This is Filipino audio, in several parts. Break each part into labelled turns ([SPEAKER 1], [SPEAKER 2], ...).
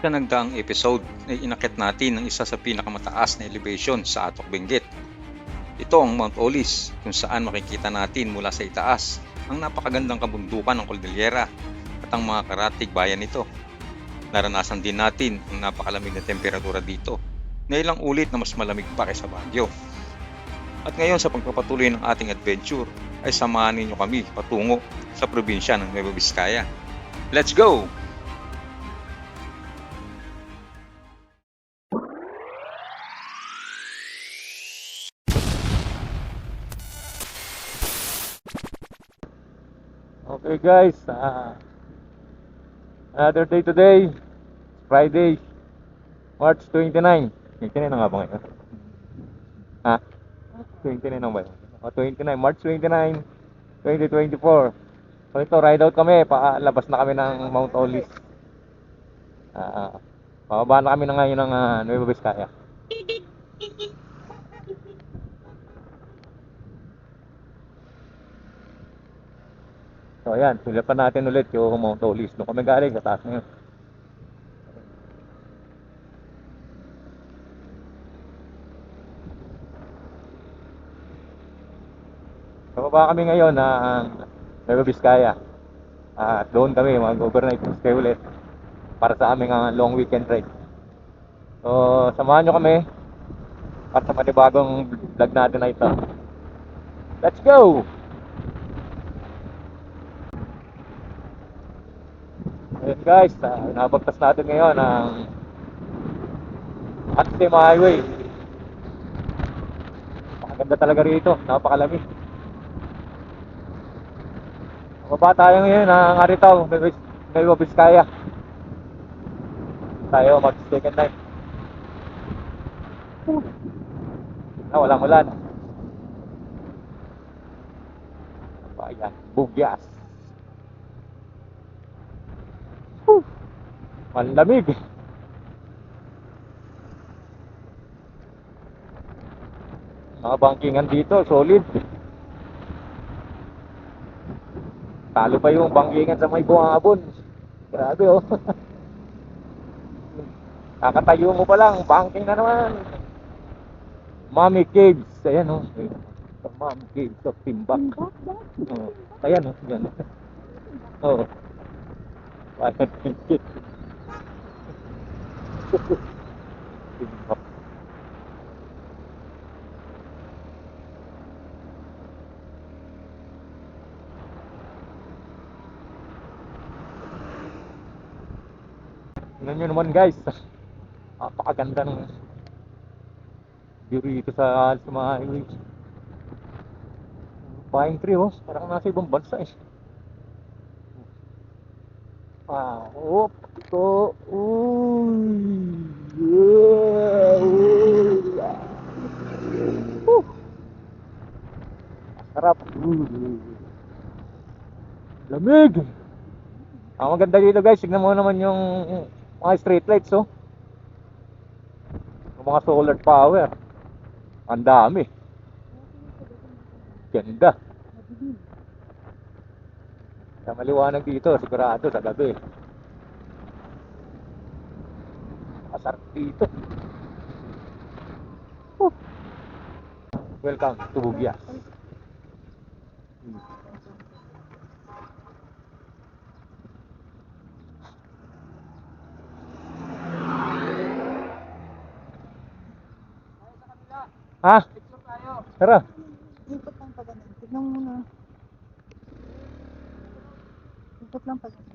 [SPEAKER 1] Sa nagdaang episode ay inakyat natin ang isa sa pinakamataas na elevation sa Atok Benguet. Ito ang Mount Olis, kung saan makikita natin mula sa itaas ang napakagandang kabundukan ng Cordillera at ang mga karatig bayan nito. Naranasan din natin ang napakalamig na temperatura dito, na ilang ulit na mas malamig pa kaysa Baguio. At ngayon sa pagpapatuloy ng ating adventure ay samahan ninyo kami patungo sa probinsya ng Nueva Vizcaya. Let's go!
[SPEAKER 2] Okay guys, another day today, Friday, March 29. 29 na nga ba ngayon? Ha? 29 na ba yun? 29, March 29, 2024. So ito, ride out kami, palabas na kami ng Mount Olis. Pababa na kami na ngayon ng Nueva Vizcaya. So ayan, sulapan natin ulit yung Mount Olis. Doon kami galing, sa taas na yun. Pababa kami ngayon ng Nueva Vizcaya. At doon kami mag-overnight stay ulit para sa aming long weekend ride. So samahan nyo kami para sa manibagong vlog natin na ito. Let's go! Ayan guys, nabagtas natin ngayon ang Atsima Highway. Napakaganda talaga rito, napakalamig. Mababa tayo ngayon ng Aritaw, Nueva Vizcaya. Tayo mag second night. Walang ulan. Ayan, bugyas. Malamig. Mga bangkingan dito, solid. Talo pa yung bangkingan sa may Buangabon. Grabe oh. Kakatayo mo pa lang, bangking na naman. Mommy Caves. Ayan oh. Mommy Caves of Timbak. Ayan oh. Yan. Oh. Ayan. Timbak. Tingnan nyo naman guys, napakaganda ng view rito sa Atsima Highway. Pine tree oh, parang nasa ibang bansa eh. Oh, ito, sarap. Lamig. Ang maganda dito guys, tignan mo naman yung mga street lights oh. Yung mga solar power. Ang dami. Ganda. Sa maliwanag dito, sigurado sa gabi. Masarap dito. Welcome to Bugyas. Ha? Tara.
[SPEAKER 3] Ikot lang pa ganun. Tignan mo muna. Ikot lang pa ganun.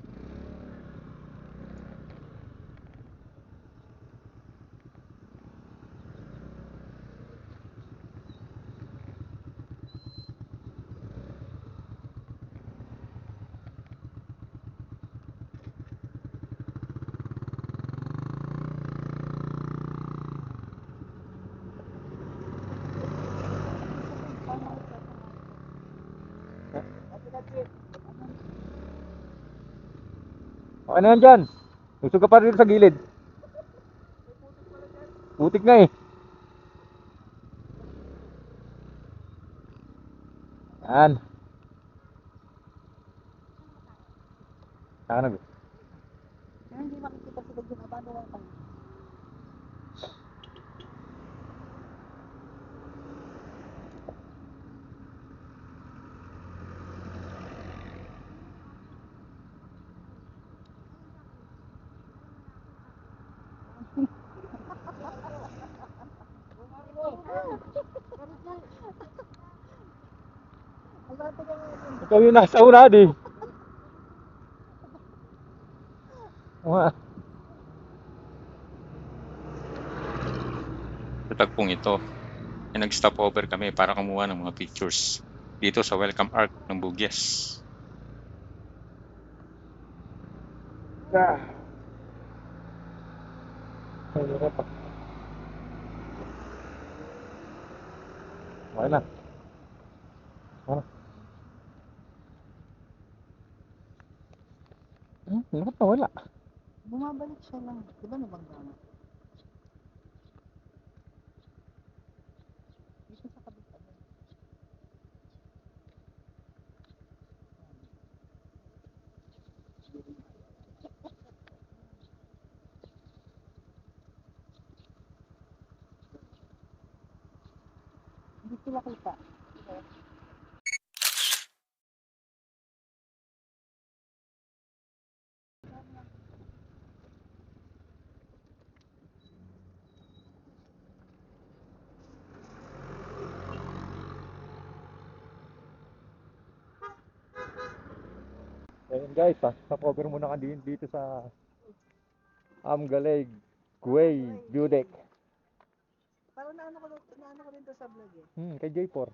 [SPEAKER 2] Okay na yan dyan. Gusto ka pa rin sa gilid. Putik nga eh. Yan. Saka na ba?
[SPEAKER 3] Kaya hindi makikita sila Abano lang tayo. Abante ka ngayon.
[SPEAKER 2] Ikaw yung nasa una, di. Mga.
[SPEAKER 1] Sa tagpong ito, ay nag-stop over kami para kumuha ng mga pictures dito sa Welcome Arc ng Bugyes.
[SPEAKER 2] Okay na. Oh. Bakit nawala?
[SPEAKER 3] Bumabalik siya lang. Di ba nabangga nga? Dito sa kabit-kabit. Hindi sila kita.
[SPEAKER 2] Ayun guys, sa-cover muna ka dito sa Amgaleg Guay View Deck.
[SPEAKER 3] Parang naano ko rin to sa vlog eh.
[SPEAKER 2] Kay J4.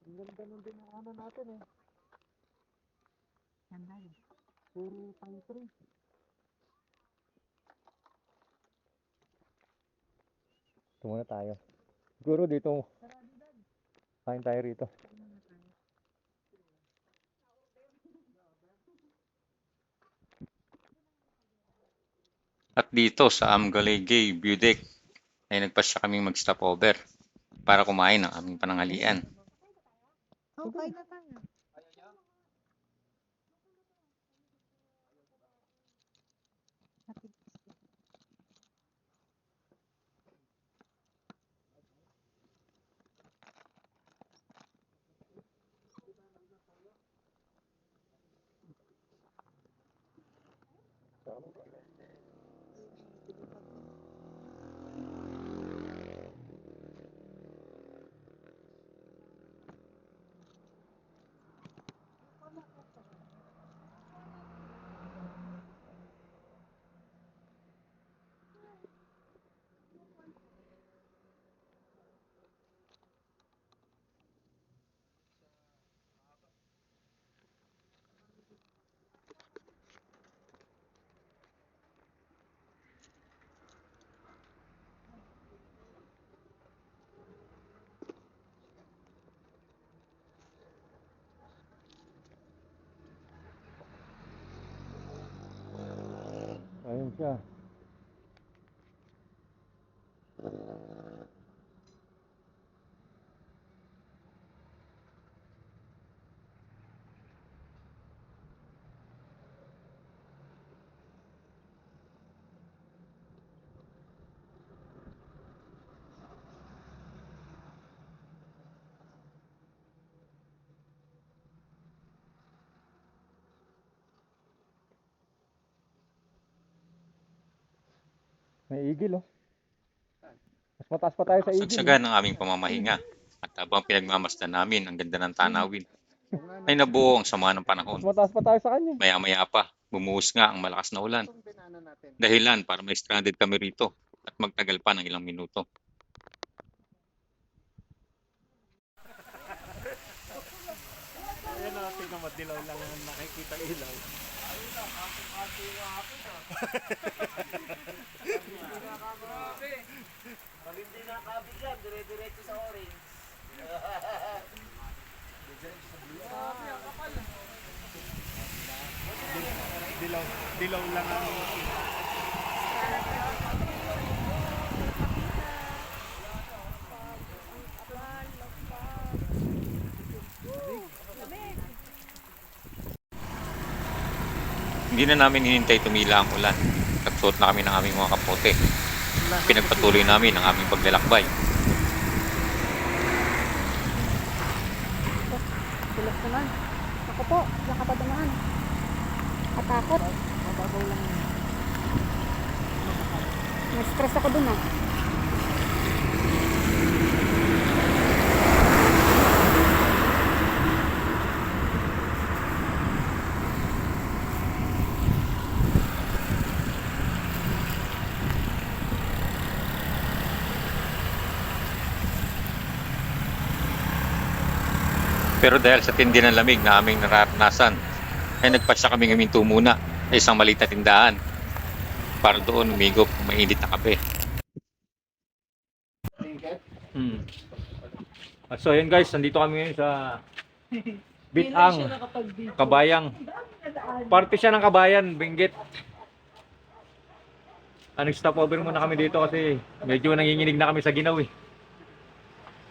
[SPEAKER 3] Ang ganda nun din ang ano natin eh. Ganda yun. Puro pine tree.
[SPEAKER 2] Ito muna tayo. Siguro dito. Kain tayo rito.
[SPEAKER 1] At dito sa Amgalegay View Deck ay nagpasya kaming mag-stop over para kumain ng aming pananghalian.
[SPEAKER 3] Oh, kain na tayo.
[SPEAKER 2] Ayun siya. May igil oh. Mas mataas pa tayo sa igil.
[SPEAKER 1] Sagsagan ang aming pamamahinga at habang pinagmamasdan namin ang ganda ng tanawin, ay nabuo ang sama ng panahon.
[SPEAKER 2] Mas mataas pa tayo sa kanya.
[SPEAKER 1] Maya-maya pa, bumuhos nga ang malakas na ulan. Dahilan para may stranded kami rito at magtagal pa ng ilang minuto.
[SPEAKER 2] Ayan o, tingnan mo, dilaw lang ang nakikita ilaw.
[SPEAKER 4] Pag hindi nakabigyan, dire-diretso sa orange.
[SPEAKER 2] Dilaw lang ang
[SPEAKER 1] Hindi na namin hinintay tumila ang ulan. Nagsuot na kami ng aming mga kapote. Pinagpatuloy namin ang aming paglalakbay.
[SPEAKER 5] Tulog naman. Ako po, diyan ka pa dumaan. Katakot.
[SPEAKER 3] Mababaw lang yun.
[SPEAKER 5] Na-stress ako dun ah.
[SPEAKER 1] Pero dahil sa tindi ng lamig na aming nararanasan, ay nagpasya kami huminto muna sa isang maliit na tindahan para doon umigop ng mainit na kape.
[SPEAKER 2] So ayan guys, nandito kami ngayon sa Bitang, Kabayang. Parte siya ng Kabayan, Benguet. Nag-stop over muna kami dito kasi medyo nanginginig na kami sa ginaw eh.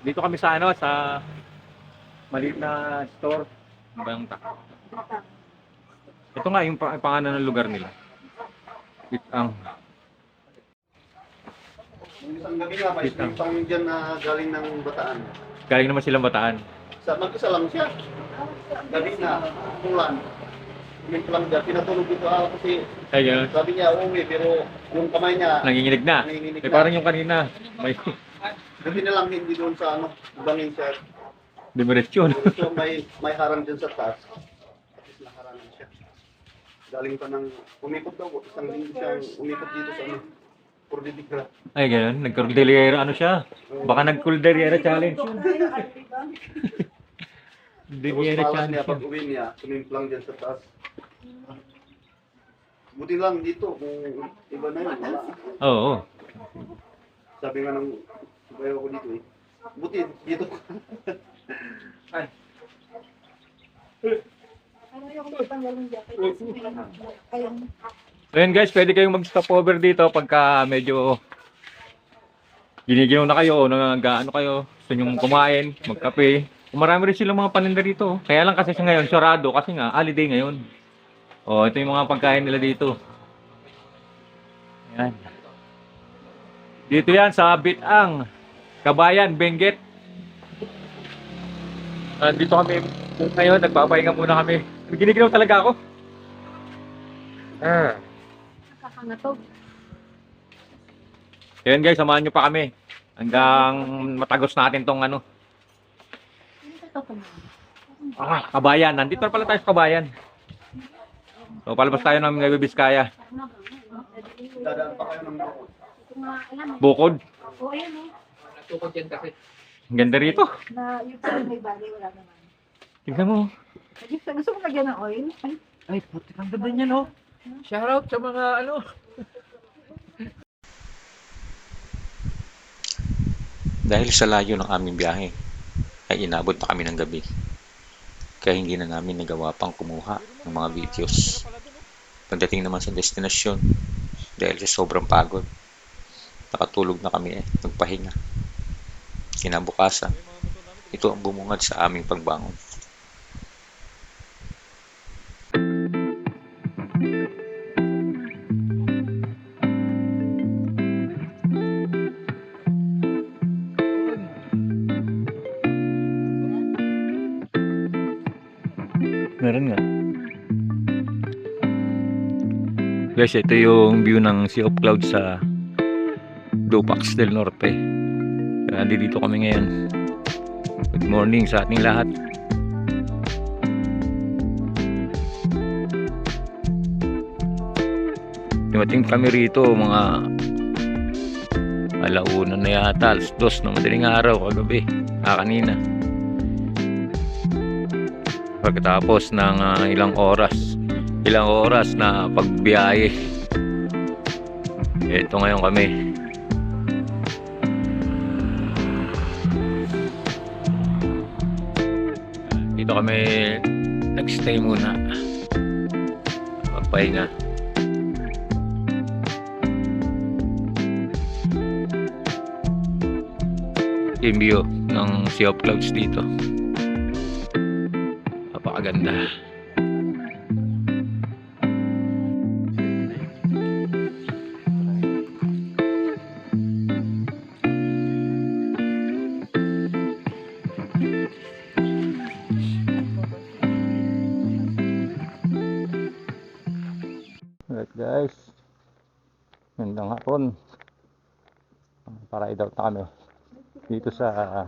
[SPEAKER 2] Dito kami sa ano, sa maliit na store. Ano ba yung ito nga yung pangalan ng lugar nila. Bitang.
[SPEAKER 6] Isang gabi nga, may isang dyan na galing ng Bataan.
[SPEAKER 2] Galing naman silang Bataan.
[SPEAKER 6] Mag-isa lang siya. Gabi na, ulan. Umin lang dyan, pinatulog dito ako kasi
[SPEAKER 2] Ay, gano'n.
[SPEAKER 6] sabi niya umuwi pero yung kamay niya
[SPEAKER 2] Nanginginig na.
[SPEAKER 6] nanginginig
[SPEAKER 2] Eh,
[SPEAKER 6] na.
[SPEAKER 2] parang yung kanina. May
[SPEAKER 6] Gabi na lang hindi doon sa ano, bangin siya.
[SPEAKER 2] demeretsyon.
[SPEAKER 6] So may harang dyan sa taas. Tapos nakarangan siya. Galing pa ng umikot daw, isang linggo siyang umikot dito sa ano, Cordillera.
[SPEAKER 2] Ay, gano'n. Nag-Cordillera ano siya. Baka nag-Cordillera challenge yun.
[SPEAKER 6] Tapos
[SPEAKER 2] Cordillera
[SPEAKER 6] malas
[SPEAKER 2] challenge
[SPEAKER 6] niya,
[SPEAKER 2] yun.
[SPEAKER 6] pag uwi niya, sumimplang dyan sa taas. Buti lang dito, kung iba na yun, wala.
[SPEAKER 2] Oo.
[SPEAKER 6] Sabi nga ng bayo ko dito eh. Buti dito.
[SPEAKER 5] Ano yung kitang walong jacket? Kayong
[SPEAKER 2] So yun guys, pwede kayong mag-stop over dito pagka medyo giniginaw na kayo o nag-ano kayo, gusto nyong kumain, magkape. Marami rin silang mga paninda dito. Kaya lang kasi ngayon, sarado kasi nga, holiday ngayon. O, ito yung mga pagkain nila dito. Ayan. Dito yan sa Bitang, Kabayan, Benguet. Dito kami ngayon, nagpapahinga muna kami. Giniginaw talaga ako.
[SPEAKER 5] nakakangatog.
[SPEAKER 2] Ayan guys, samahan nyo pa kami. Hanggang matagos natin tong ano. Kabayan. Nandito na pala tayo sa Kabayan. So, palabas tayo ng Nueva Vizcaya.
[SPEAKER 6] Dadaan pa kayo ng bako.
[SPEAKER 2] Bukod.
[SPEAKER 5] O, ayan o.
[SPEAKER 3] Tukod yan kasi.
[SPEAKER 2] Ang ganda rito.
[SPEAKER 5] Na yung parang may bagay, wala naman.
[SPEAKER 2] Tignan mo.
[SPEAKER 5] Gusto mo lagyan ng oil? Ay,
[SPEAKER 3] Ay, puti ang ganda niya, no? Shoutout sa mga ano.
[SPEAKER 1] Dahil sa layo ng aming biyahe, ay inabot pa kami ng gabi. Kaya hindi na namin nagawa pang kumuha ng mga videos. Pagdating naman sa destinasyon, dahil sa sobrang pagod, nakatulog na kami nagpahinga. Kinabukasan, ito ang bumungad sa aming pagbangon.
[SPEAKER 2] Meron nga. Guys, ito yung view ng Sea of Clouds sa Dupax del Norte. Kaya dito kami ngayon. Good morning sa ating lahat. Dumating kami rito mga alauna na yata, alas 2 na madaling araw kagabi, kanina. Pagkatapos ng ilang oras na pagbiyahe, ito ngayon kami. Dito kami nagstay muna, magpahinga. Yung view ng Sea of Clouds dito, napakaganda. Alright guys, gandang hapon. Para i-out na kami dito sa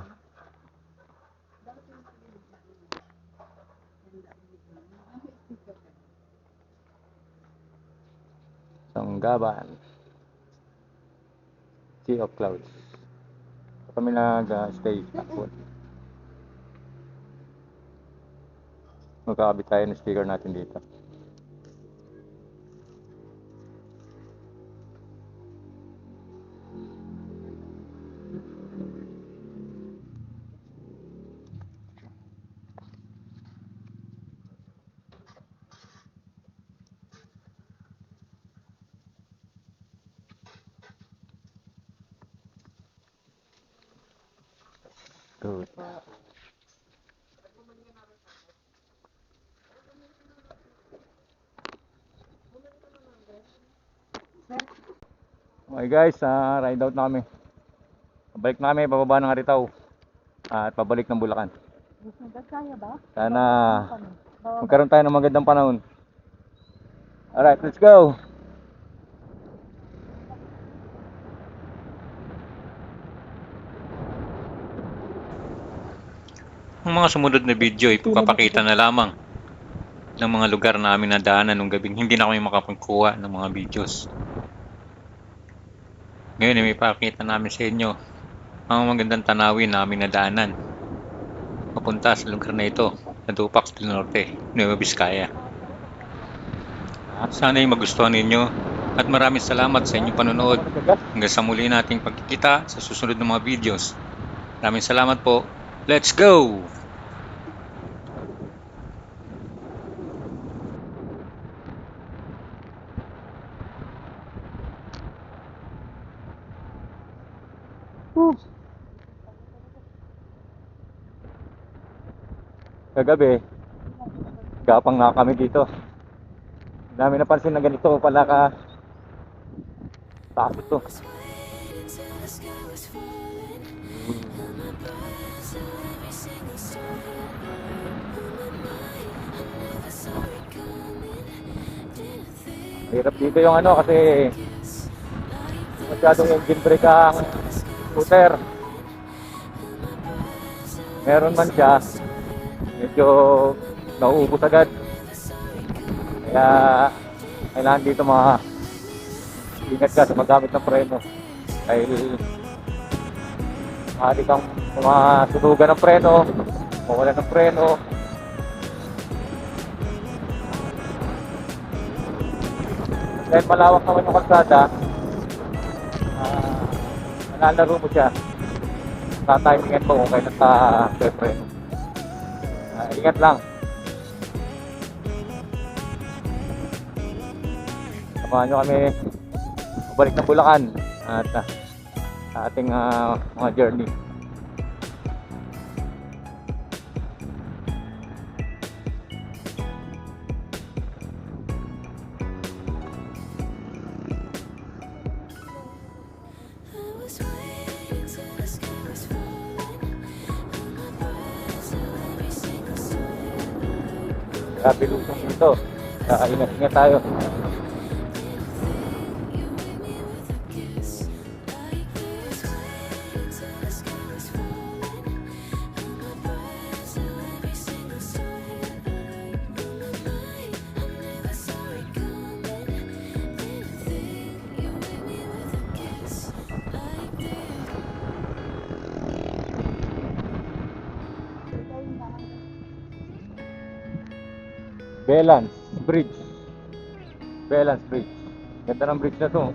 [SPEAKER 2] Sanggaban, Sea of Clouds. Kami nag-stay hapon. Magkakabit tayo ng sticker natin dito. Good. Okay guys, ride out na kami. Pabalik na kami, bababa ng Aritaw at pabalik ng Bulacan.
[SPEAKER 5] Kaya ba?
[SPEAKER 2] Sana magkaroon tayo ng magandang panahon. Alright, let's go!
[SPEAKER 1] Ang mga sumunod na video ay ipapakita na lamang ng mga lugar na aming nadaanan nung gabing hindi na kami makapagkuha ng mga videos. Ngayon ay may pakita namin sa inyo ang magandang tanawin na aming nadaanan papunta sa lugar na ito, sa Dupax del Norte, Nueva Vizcaya. Sana ay magustuhan ninyo at maraming salamat sa inyong panonood. Hanggang sa muli nating pagkikita sa susunod na mga videos. Maraming salamat po. Let's go!
[SPEAKER 2] Kagabi, gapang na kami dito. Dami napansin na ganito pala ka takot to. Hirap dito yung ano kasi masyadong engine brake ang scooter. Meron man siya, medyo nauubos agad. Kaya kailangan dito ingat ka sa magamit ng preno. Dahil maaari kang masunugan ng preno, mawala ng preno. Dahil malawak naman yung kalsada, nalalaro mo siya. Tatimingan mo kung kailan sa preno. Ingat lang. Samahan nyo kami balik ng Bulacan at sa ating mga journey. Grabe lusong dito. Ingat-ingat tayo. Belans Bridge. Belans Bridge. Ganda ng bridge na to.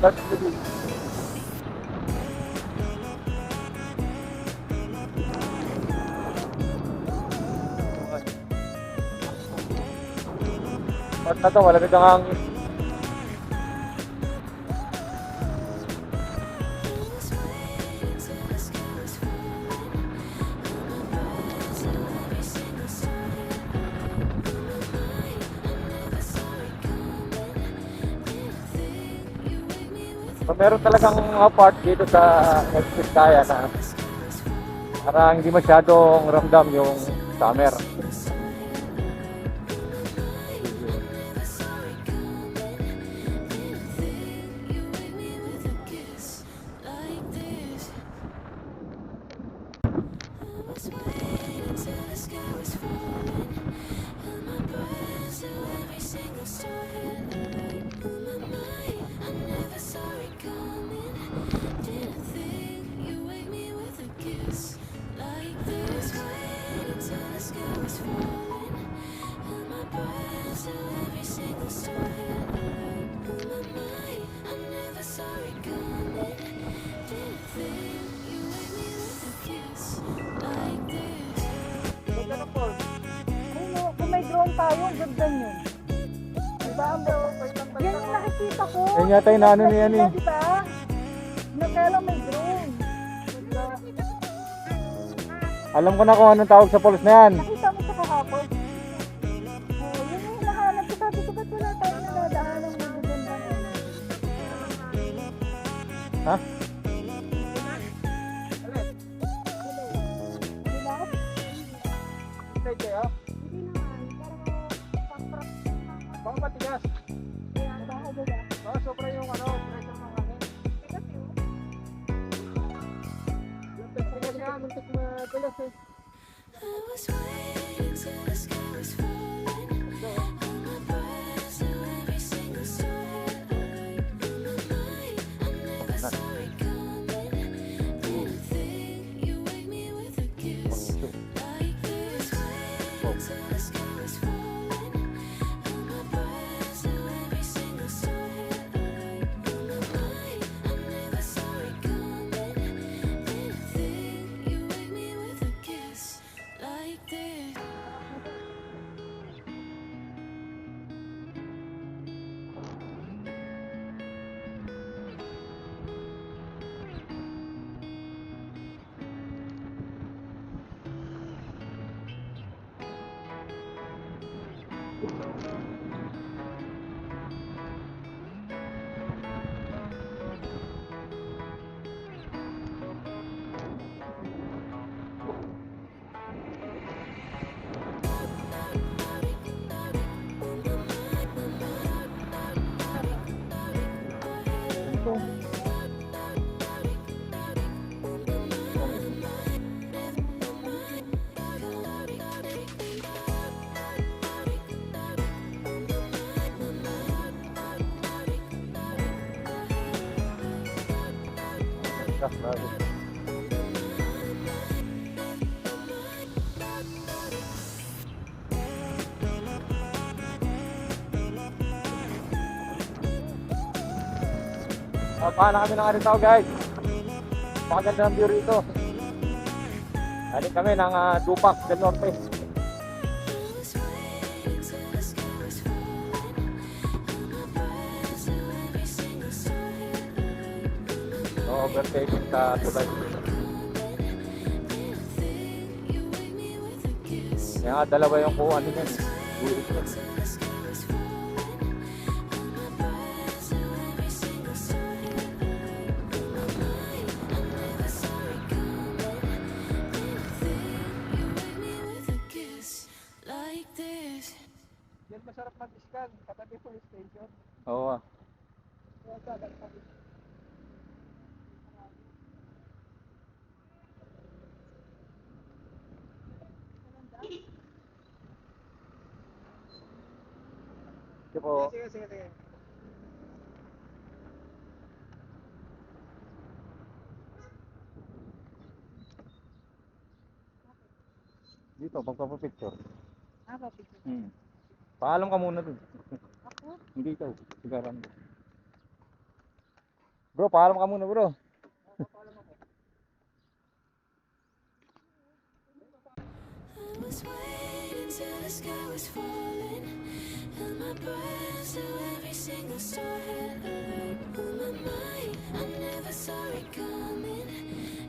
[SPEAKER 2] That's the Part na to, malamig ang hangin. So, meron talagang part dito sa Express Kaya na parang hindi masyadong ramdam yung summer.
[SPEAKER 5] Ayun, kung may drone tayo, ganda yun. Diba? Yan yung nakikita ko.
[SPEAKER 2] Yan yata yung naano na yan eh.
[SPEAKER 5] Diba? Na kaya lang may drone.
[SPEAKER 2] Alam ko na kung anong tawag sa poles na yan.
[SPEAKER 5] Nakita mo sa kahapon. Oh, yun yung hinahanap ko. Sabi ko, ba't wala tayo nadadaan ng magaganda?
[SPEAKER 2] Ha?
[SPEAKER 5] Hindi naman. Parang
[SPEAKER 3] Baka matigas.
[SPEAKER 5] baka diba?
[SPEAKER 3] Baka sobra yung pressure ng hangin. Yung pressure kasi muntik madulas eh.
[SPEAKER 2] Paano kami ng Aritaw guys? Pakaganda ng view rito. Aling kami ng Dupac del Norte. So, overtaking sa tulay. Kaya nga dalawa yung kuha nila. Bulit na.
[SPEAKER 3] Yan masarap mag-scan. Katabi police station.
[SPEAKER 2] Oo.
[SPEAKER 3] Kaya dagat pa rin.
[SPEAKER 2] Sige po.
[SPEAKER 3] Sige.
[SPEAKER 2] Dito, pagpapapicture.
[SPEAKER 5] Bakit?
[SPEAKER 2] Paalam ka muna dun.
[SPEAKER 5] Ako?
[SPEAKER 2] Hindi ikaw. Sigaran. Bro, paalam ka muna bro.
[SPEAKER 7] I was waiting till the sky was falling. Held my breath so every single star had alert on my mind. I never saw it coming.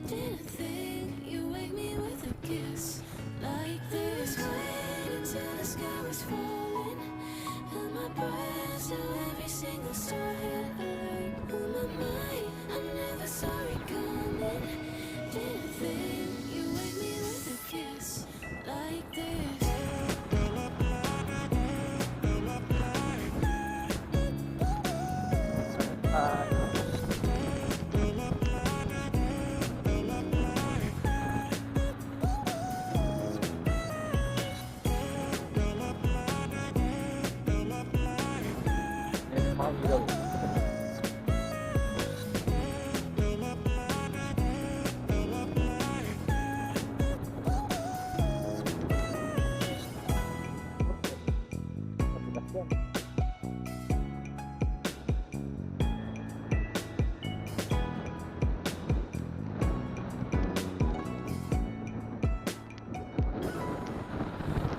[SPEAKER 7] Didn't think you wake me with a kiss like this. Waiting till the sky was falling. Held my breath so every single star had alert on my mind. I never saw it coming. Didn't think you wake me with a kiss like this.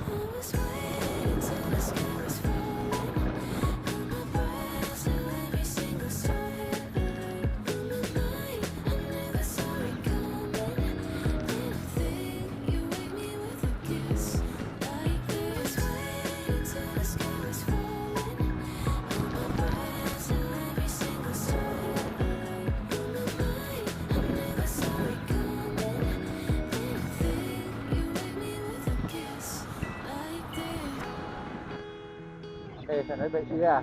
[SPEAKER 7] I was waiting till the sky was falling. Held my breath so every single star had alert on my mind. I never saw it coming. Didn't think you wake me with a kiss like this. Waiting till the sky was falling. Held my breath so every single star had alert on my mind. I never saw it coming. Didn't think you wake me with a kiss like this.
[SPEAKER 2] Okay, sana ba siya?